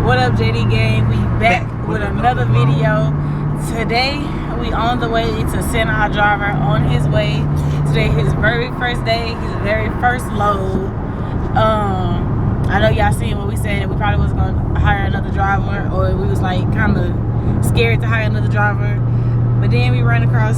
What up, JD gang? We back with another video. Today we on the way to send our driver on his way. Today his very first day, his very first load. I know y'all seen what we said, that we probably was gonna hire another driver, or we was like kind of scared to hire another driver. But then we ran across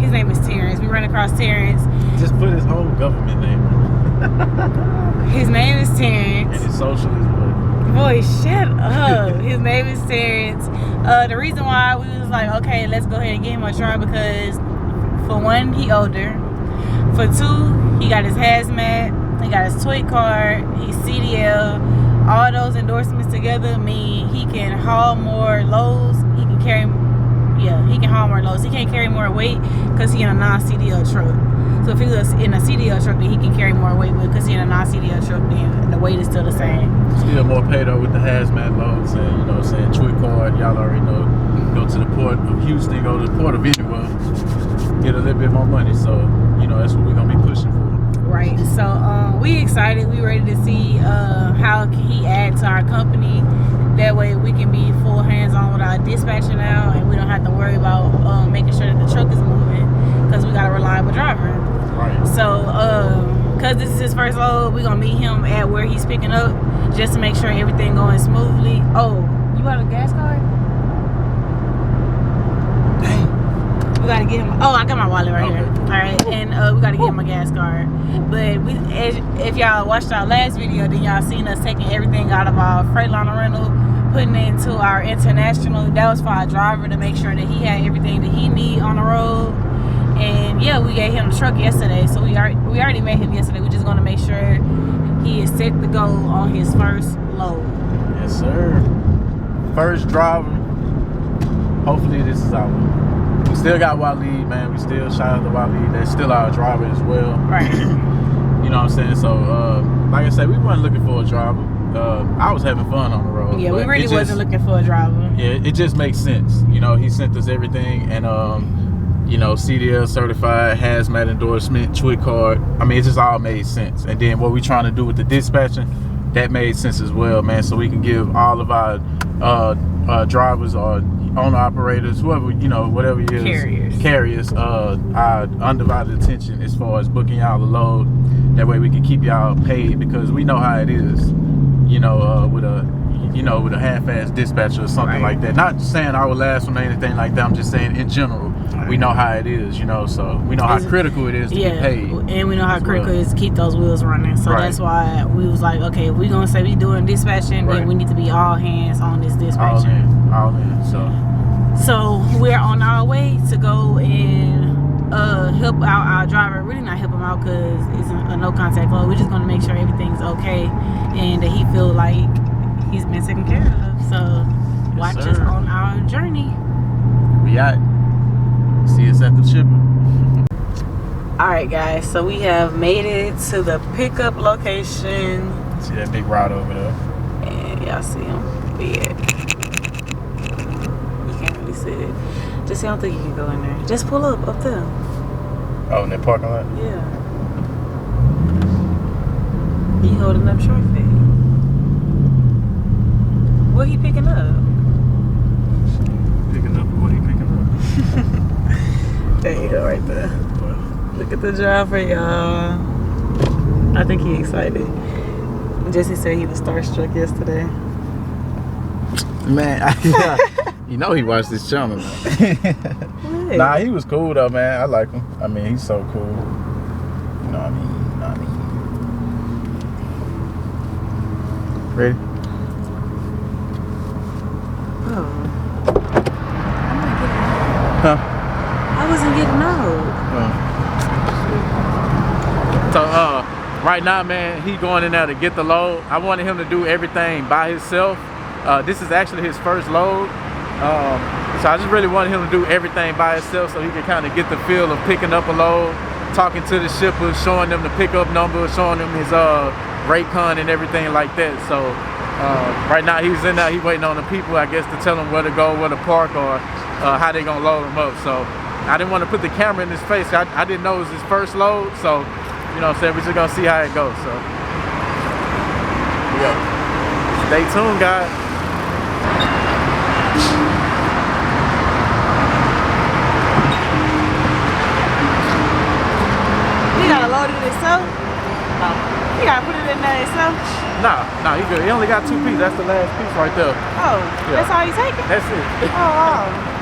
his name is Terrence. We ran across Terrence. Just put his whole government name. His name is Terrence. And his social is what? Boy, shut up. His name is Terrence. The reason why we was like, okay, let's go ahead and get him a try, because for one, he older. For two, he got his Hazmat, he got his toy card, he's CDL. All those endorsements together mean he can haul more loads. He can carry, he can haul more loads. He can't carry more weight because he in a non-CDL truck. So if he was in a CDL truck, then he can carry more weight with, because he in a non-CDL truck, then the weight is still the same. Still more paid up with the Hazmat loads, and you know what I'm saying, Twit card, y'all already know. Go to the port of Houston, go to the port of anywhere, get a little bit more money. So, you know, that's what we're gonna be pushing for. Right. So we excited, we ready to see how can he add to our company. That way we can be full hands-on with our dispatcher now, and we don't have to worry about making sure that the truck is moving, because we got a reliable driver. Right. So because this is his first load, we're gonna meet him at where he's picking up, just to make sure everything going smoothly. Oh, you got a gas card? Dang. We gotta get him. Oh, I got my wallet right here. All right, and we gotta get him a gas card. But if y'all watched our last video, then y'all seen us taking everything out of our Freightliner rental, putting it into our international. That was for our driver, to make sure that he had everything that he need on the road. And yeah, we gave him the truck yesterday, so we already met him yesterday. We're just gonna make sure he is set to go on his first load. Yes, sir. First driver. Hopefully this is our one. We still got Waleed, man. We still shout out to Waleed. That's still our driver as well. Right. You know what I'm saying? So, like I said, we weren't looking for a driver. I was having fun on the road. Yeah, we really wasn't looking for a driver. Yeah, it just makes sense. You know, he sent us everything, and you know, CDL certified, Hazmat endorsement, Twit card. I mean, it just all made sense. And then what we trying to do with the dispatching, that made sense as well, man. So we can give all of our drivers or owner operators, whoever, you know, whatever it is, carriers, our undivided attention as far as booking y'all a load. That way we can keep y'all paid, because we know how it is, you know, with a half-ass dispatcher or something like that. Not saying our last one or anything like that. I'm just saying in general, we know how it is, you know. So we know how critical it is to get paid, and we know how critical it is to keep those wheels running. So that's why we was like, okay, if we gonna say we doing dispatching, then we need to be all hands on this dispatching. All in. So we're on our way to go and help out our driver. Really not help him out, because it's a no contact load. We're just gonna make sure everything's okay and that he feel like he's been taken care of. So watch us on our journey. We out. See us at the shipment. Alright guys, so we have made it to the pickup location. See that big rod over there? And y'all see him? Yeah. You can't really see it. Just, I don't think you can go in there. Just pull up there. Oh, in that parking lot? Yeah. He holding up trophy. What he picking up? Picking up what he picking up. There you go, right there. Look at the driver, y'all. I think he excited. Jesse said he was starstruck yesterday. Man, you know he watched this channel. Nah, he was cool though, man. I like him. I mean, he's so cool. You know what I mean? Ready? Oh. I'm not getting out. Huh? I wasn't getting out. So, right now, man, he going in there to get the load. I wanted him to do everything by himself. This is actually his first load. So I just really wanted him to do everything by himself, so he can kind of get the feel of picking up a load, talking to the shippers, showing them the pickup number, showing them his rate con and everything like that. So right now he's in there, he's waiting on the people, I guess, to tell him where to go, where to park, or how they gonna load him up. So I didn't want to put the camera in his face. I didn't know it was his first load, so you know what I'm saying, we're just gonna see how it goes. So yeah. Stay tuned, guys. You gotta load it itself? No. You gotta put it in there itself? Nah, he good. He only got 2 pieces. That's the last piece right there. Oh, yeah. That's all you taking? That's it. Oh, wow.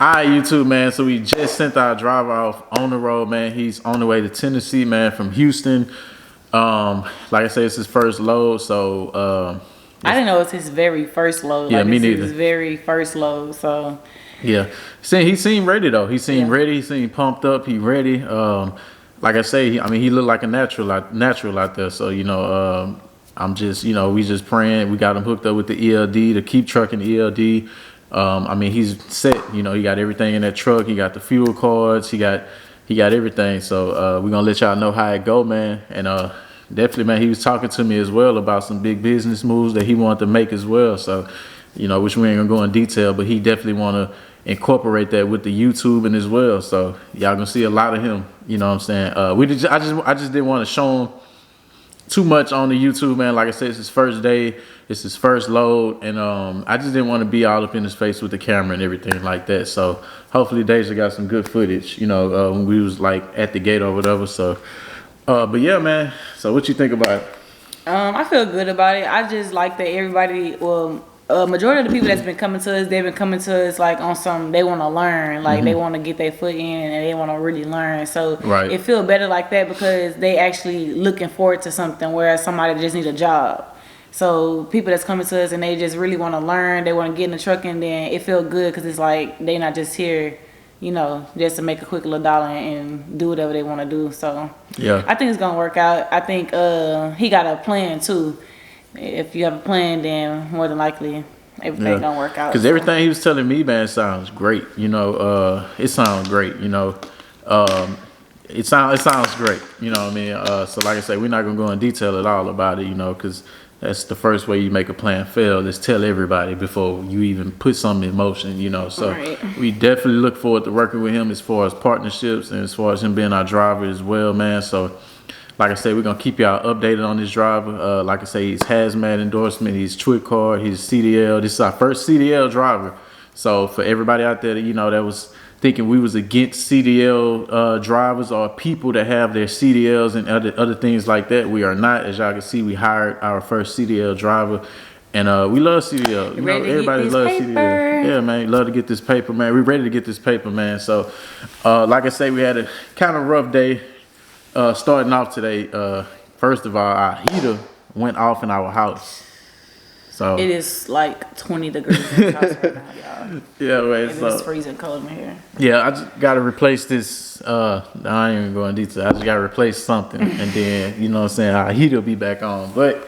Alright, YouTube, man. So we just sent our driver off on the road, man. He's on the way to Tennessee, man, from Houston. Like I said, it's his first load, so I didn't know it was his very first load. Yeah, like, me neither. His very first load, so yeah. He seemed ready though. He seemed ready. He seemed pumped up. He ready. Like I say, he looked like a natural out there. So I'm just we just praying. We got him hooked up with the ELD to keep trucking the ELD. He's set. He got everything in that truck. He got the fuel cards. He got everything. So we're gonna let y'all know how it go, man. And definitely, man, he was talking to me as well about some big business moves that he wanted to make as well. So which we ain't gonna go in detail, but he definitely want to incorporate that with the YouTube and as well. So y'all gonna see a lot of him. You know what I'm saying? I just didn't want to show him too much on the YouTube, man. Like I said, it's his first day, it's his first load, and I just didn't want to be all up in his face with the camera and everything like that. So hopefully Deja got some good footage, when we was like at the gate or whatever. So but yeah, man, so what you think about it? I feel good about it. I just like that everybody, majority of the people that's been coming to us, they've been coming to us like on some, they want to learn, like they want to get their foot in and they want to really learn. So it feel better like that because they actually looking forward to something, whereas somebody just need a job. So people that's coming to us and they just really want to learn, they want to get in the truck, and then it feel good because it's like they not just here, just to make a quick little dollar and do whatever they want to do. So yeah, I think it's gonna work out. I think he got a plan too. If you have a plan, then more than likely everything gonna work out. Because everything he was telling me, man, sounds great. It sounds great. It sounds great. You know what I mean? So like I say, we're not gonna go in detail at all about it. Because that's the first way you make a plan fail, is tell everybody before you even put something in motion. So we definitely look forward to working with him as far as partnerships and as far as him being our driver as well, man. So like I said, we're going to keep y'all updated on this driver. Like I say, he's Hazmat endorsement. He's Twit Card. He's CDL. This is our first CDL driver. So for everybody out there that was thinking we was against CDL drivers or people that have their CDLs and other things like that, we are not. As y'all can see, we hired our first CDL driver. And we love CDL. Everybody loves CDL. Yeah, man. Love to get this paper, man. We're ready to get this paper, man. So like I say, we had a kind of rough day. Starting off today, first of all, our heater went off in our house. So it is like 20 degrees in the house right now, y'all. Yeah, man. It's freezing cold in here. Yeah, I just got to replace this. I ain't even going in detail. I just got to replace something, and then our heater will be back on. But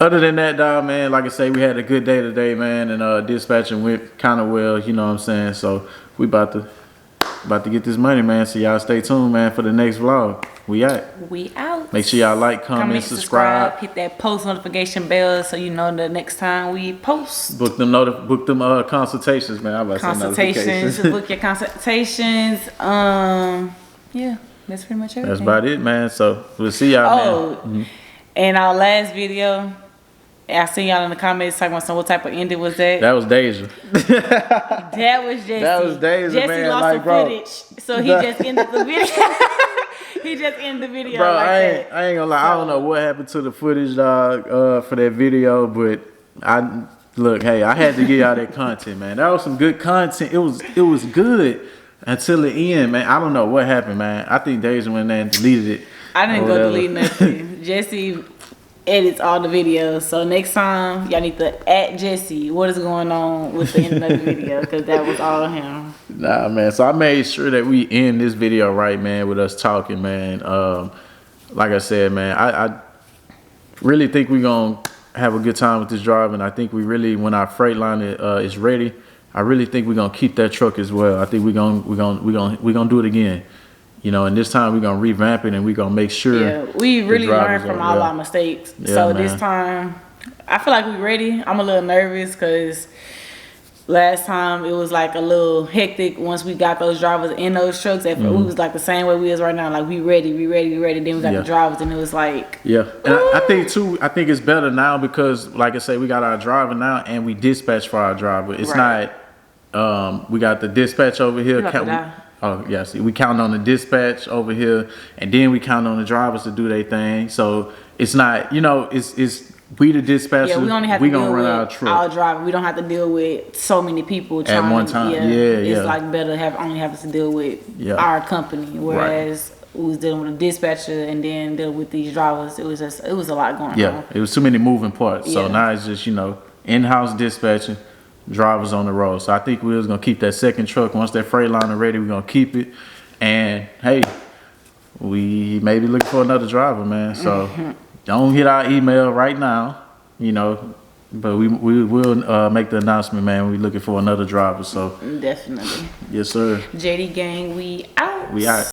other than that, dog, man, like I say, we had a good day today, man, and dispatching went kind of well. You know what I'm saying? So we about to get this money, man. So y'all stay tuned, man, for the next vlog. We out. Make sure y'all like, comment, subscribe. Hit that post notification bell so you know the next time we post. Book them consultations, man. I'm about to say notifications. Book your consultations. Yeah, that's pretty much everything. That's about it, man. So we'll see y'all, man. And our last video, I seen y'all in the comments talking about what type of ending was that? That was Deja. That was Jesse. That was Deja, Jesse man. lost Like, some bro, footage, so he just ended the video. He just ended the video. Bro, like I that. ain't gonna lie. I don't know what happened to the footage, dog, for that video, but look, hey, I had to get y'all that content, man. That was some good content. It was good until the end, man. I don't know what happened, man. I think Deja went there and deleted it. I didn't go delete nothing. Jesse edits all the videos, so next time y'all need to at Jesse what is going on with the end of the video, because that was all him. Nah, man. So I made sure that we end this video right, man, with us talking, man. Like I said, man, I really think we're gonna have a good time with this drive, and I think we really, when our Freightliner is ready, I really think we're gonna keep that truck as well. I think we're gonna do it again. You know, and this time we're gonna revamp it, and we're gonna make sure. Yeah, we really learned from all our mistakes. Yeah, so man. this time, I feel like we're ready. I'm a little nervous because last time it was like a little hectic once we got those drivers in those trucks. We was like the same way we is right now. Like we ready. Then we got the drivers, and it was like. Yeah, and I think too. I think it's better now because, like I say, we got our driver now, and we dispatch for our driver. It's not. We got the dispatch over here. Oh yeah, see, we count on the dispatch over here, and then we count on the drivers to do their thing. So it's not, you know, it's we the dispatcher. Yeah, we only have to deal with our truck. Our driver. We don't have to deal with so many people trying at one time. It's like better only have to deal with our company, whereas we was dealing with a dispatcher and then dealing with these drivers. It was a lot going on. Yeah, it was too many moving parts. So now it's just, you know, in-house dispatching. Drivers on the road. So I think we was gonna keep that second truck. Once that Freightliner ready, we're gonna keep it. And hey, we may be looking for another driver, man. So don't hit our email right now, you know. But we will make the announcement, man. We're looking for another driver. So definitely. Yes, sir. JD gang, we out. We out.